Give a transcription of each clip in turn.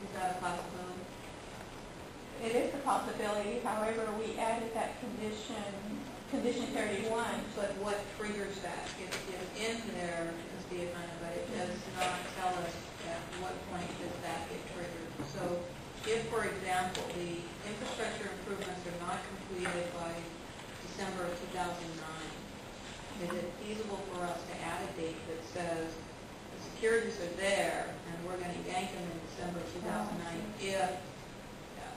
Is that a possibility? It is a possibility. However, we added that condition 31. But what triggers that? It's in there, Ms. Diafana, but it does not tell us at what point does that get triggered. So if, for example, the infrastructure improvements are not completed by December of 2009, is it feasible for us to add a date that says the securities are there and we're going to yank them in December of 2009 if,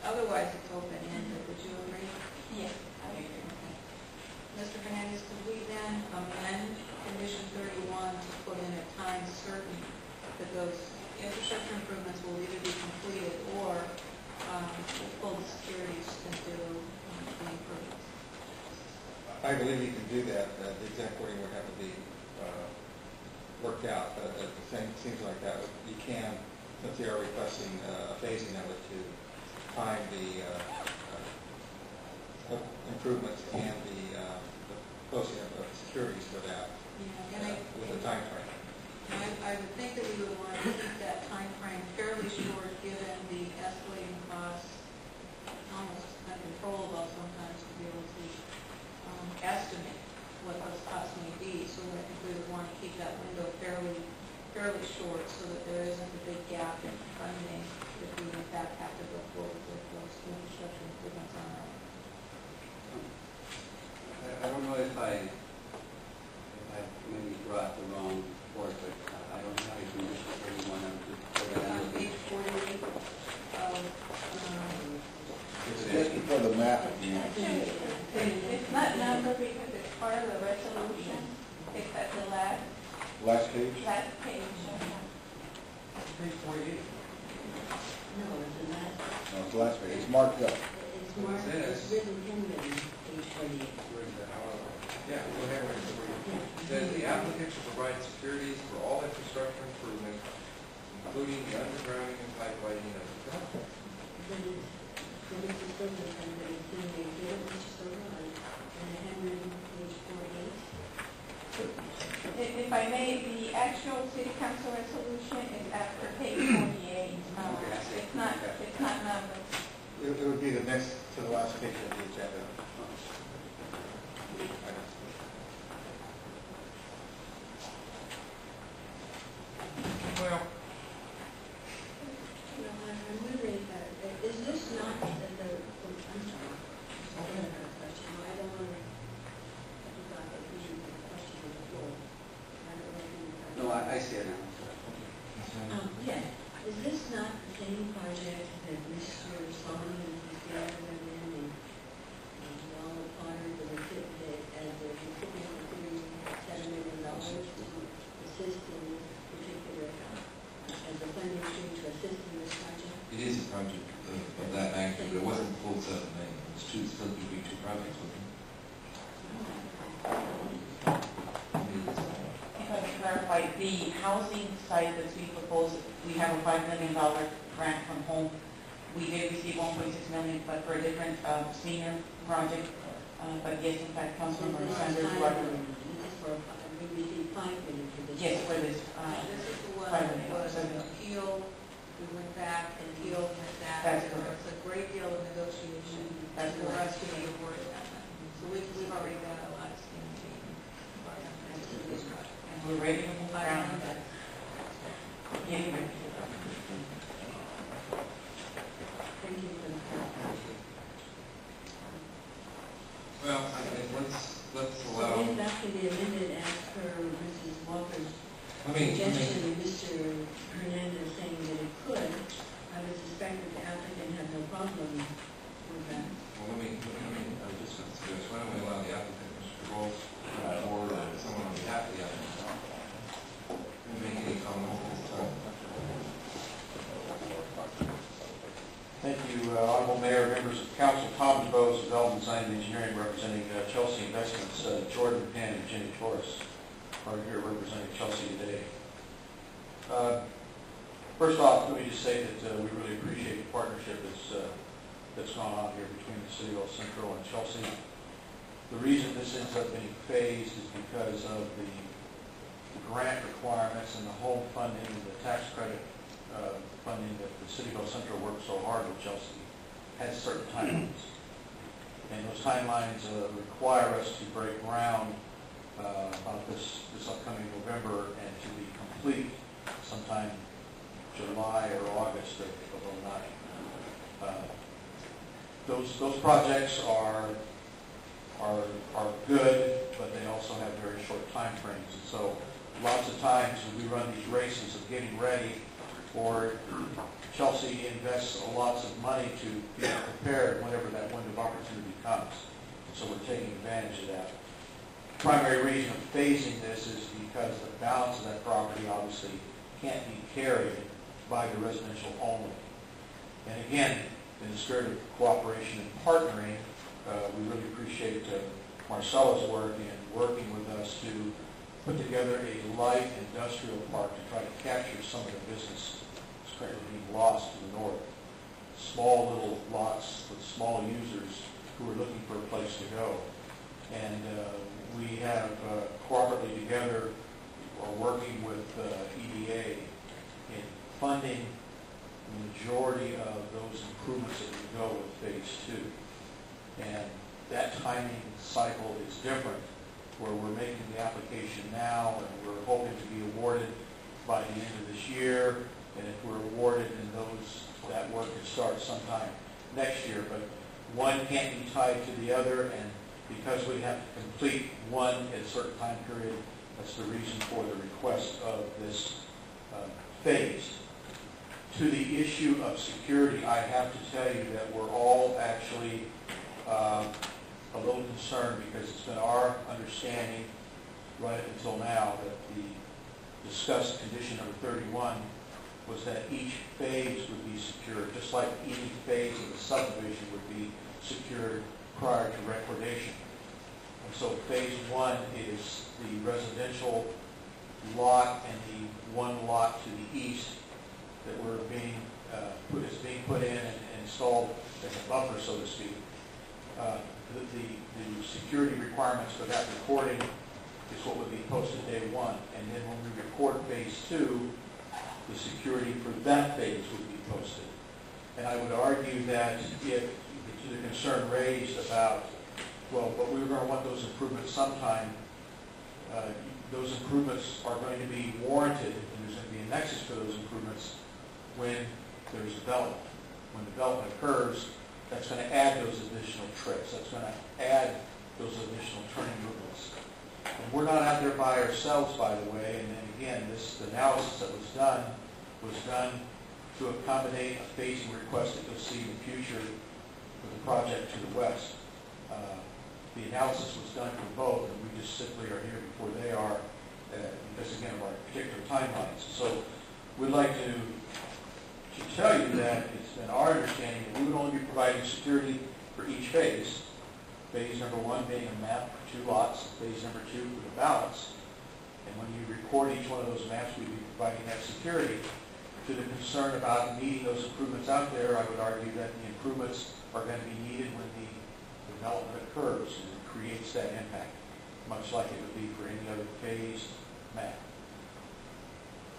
otherwise it's open-ended. Would you agree? Yes, I agree. Okay. Mr. Fernandez, could we then amend condition 31 to put in a time certain that those infrastructure improvements will either be completed or we'll pull the securities into the improvements? I believe you can do that. The exact wording would have to be worked out, but at the same, seems like that you can, since they are requesting a phasing of it, to time the improvements and the posting of securities for that with a time frame. I would think that we would want to keep that time frame fairly short, given the escalating costs, almost uncontrollable sometimes, to be able to estimate what those costs may be. So I think we would want to keep that window fairly short, so that there isn't a big gap in funding if we in fact have to go forward with those infrastructure improvements on our own. I don't know if I maybe brought the wrong report, but I don't have a condition 31 on Page 48. It's asking for the map. It's not numbered because it's part of the resolution. It's at the Last page? last page. Page 48. No, it's the last. No, it's the last page. It's marked up. It's marked, it's written, handwritten, page 48. Yeah, go ahead. It says the applicant should provide securities for all infrastructure improvements, including the undergrounding and pipelining of the tunnel. But it's still the handwritten, it's in the exhibit, which is still on, and the handwritten, page 48. If I may, the actual city council resolution is after page 48. It's not numbered. It would be the next to the last page of the agenda. Well, I'm wondering, is this not I'm sorry, I have a question. I don't want to, I thought that we should have a question on the floor. I don't know if you. No, I see it now. Yes. Is this not the same project that Mr. Solomon and his dad went in and all the partners that were put as the recipient of $7 million to assist in this particular, as a funding stream to assist in this project? It is a project of that magnitude, but it wasn't the full 7 million. It was still to be 2 projects with them. If I can clarify, the housing site that we proposed, we have a $5 million grant from home. We did receive $1.6 million, but for a different senior project. But yes, in fact, Councilmember Sanders' recommendation. This is for, we received $5 million for this. Yes, for this. This is the one that was appealed. We went back and appealed with that. That's There correct. was a great deal of negotiation That's for correct. us to be awarded that money. So we've already got a lot of skin in the game. And we're ready to move around. Getting ready. Thank you for the clarification. well, I mean, let's So allow. then that can be amended as per Mrs. Walker's I mean, suggestion, and Mr. Hernandez saying that it could. I would suspect that the applicant had no problem with that. well, let me just suggest, why don't we allow the applicant, Mr. Rolls, or someone on behalf of the applicant, to make any comments at this time? Thank you, Honorable Mayor, members of Council. Tom DeBose, Development Design and Engineering, representing Chelsea Investments. Jordan Penn and Jenny Torres are here representing Chelsea today. First off, let me just say that we really appreciate the partnership that's gone on here between the City of Centro and Chelsea. The reason this ends up being phased is because of the grant requirements and the home funding and the tax credit funding that the City of Centro worked so hard with Chelsea has certain timelines. And those timelines require us to break ground about this upcoming November and to be complete sometime July or August of 2009. Those projects are good, but they also have very short time frames. And so lots of times when we run these races of getting ready, or Chelsea invests lots of money to be prepared whenever that window of opportunity comes. So we're taking advantage of that. The primary reason of phasing this is because the balance of that property obviously can't be carried by the residential only. And again, in the spirit of cooperation and partnering, we really appreciate Marcella's work in working with us to put together a light industrial park to try to capture some of the business that's currently being lost to the north. Small little lots with small users who are looking for a place to go. And we have cooperatively together are working with EDA in funding the majority of those improvements that we go with phase 2. And that timing cycle is different, where we're making the application now and we're hoping to be awarded by the end of this year. And if we're awarded, then that work can start sometime next year. But one can't be tied to the other, and because we have to complete one at a certain time period, that's the reason for the request of this phase. To the issue of security, I have to tell you that we're all actually a little concerned, because it's been our understanding right until now that the discussed condition number 31 was that each phase would be secured, just like each phase of the subdivision would be secured prior to recordation. And so phase 1 is the residential lot and the one lot to the east that we're being put in and installed as a buffer, so to speak. The security requirements for that recording is what would be posted day 1, and then when we record phase 2, the security for that phase would be posted. And I would argue that if to the concern raised about, well, but we were going to want those improvements sometime, those improvements are going to be warranted, and there's going to be a nexus for those improvements when there's development. When development occurs, that's going to add those additional trips. That's going to add those additional turning movements. And we're not out there by ourselves, by the way. And then again, this analysis that was done to accommodate a phasing request that you'll see in the future for the project to the west. The analysis was done for both, and we just simply are here before they are, because again of our particular timelines. So we'd like to tell you that it's been our understanding that we would only be providing security for each phase. Phase number 1 being a map for 2 lots, phase number 2 for the balance. And when you record each one of those maps, we'd be providing that security. To the concern about needing those improvements out there, I would argue that the improvements are going to be needed when the development occurs, and it creates that impact, much like it would be for any other phased map.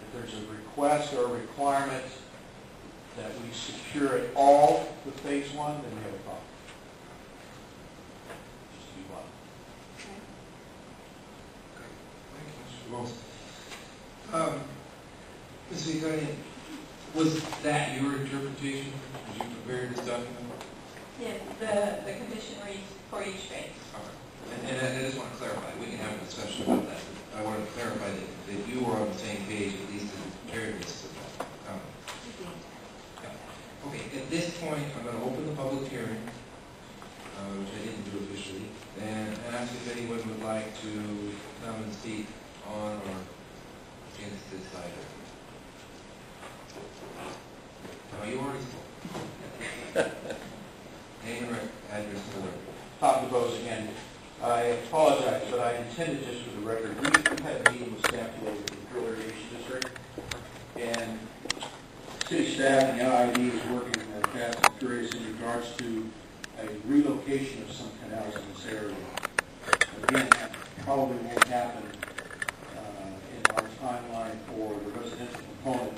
If there's a request or a requirement that we secure it all with phase 1, then we have a problem. Just to be blunt. Thank you, Mr. Wells. Ms. Vitani, was that your interpretation as you prepared this document? Yes, the condition reads for each phase. Okay. And I just want to clarify, we can have a discussion about that, but I want to clarify that you were on the same page, at least in the very basis of that comment. Okay, at this point, I'm going to open the public hearing, which I didn't do officially, and ask if anyone would like to come and speak on or against this item. Oh, you already spoke. Name and address for the record. Tom DeBose again. I apologize, but I intended just for the record, we had a meeting with staff today with the Drill Irrigation District, and city staff and the IID is working fast and furious in regards to a relocation of some canals in this area. Again, that probably won't happen in our timeline for the residential component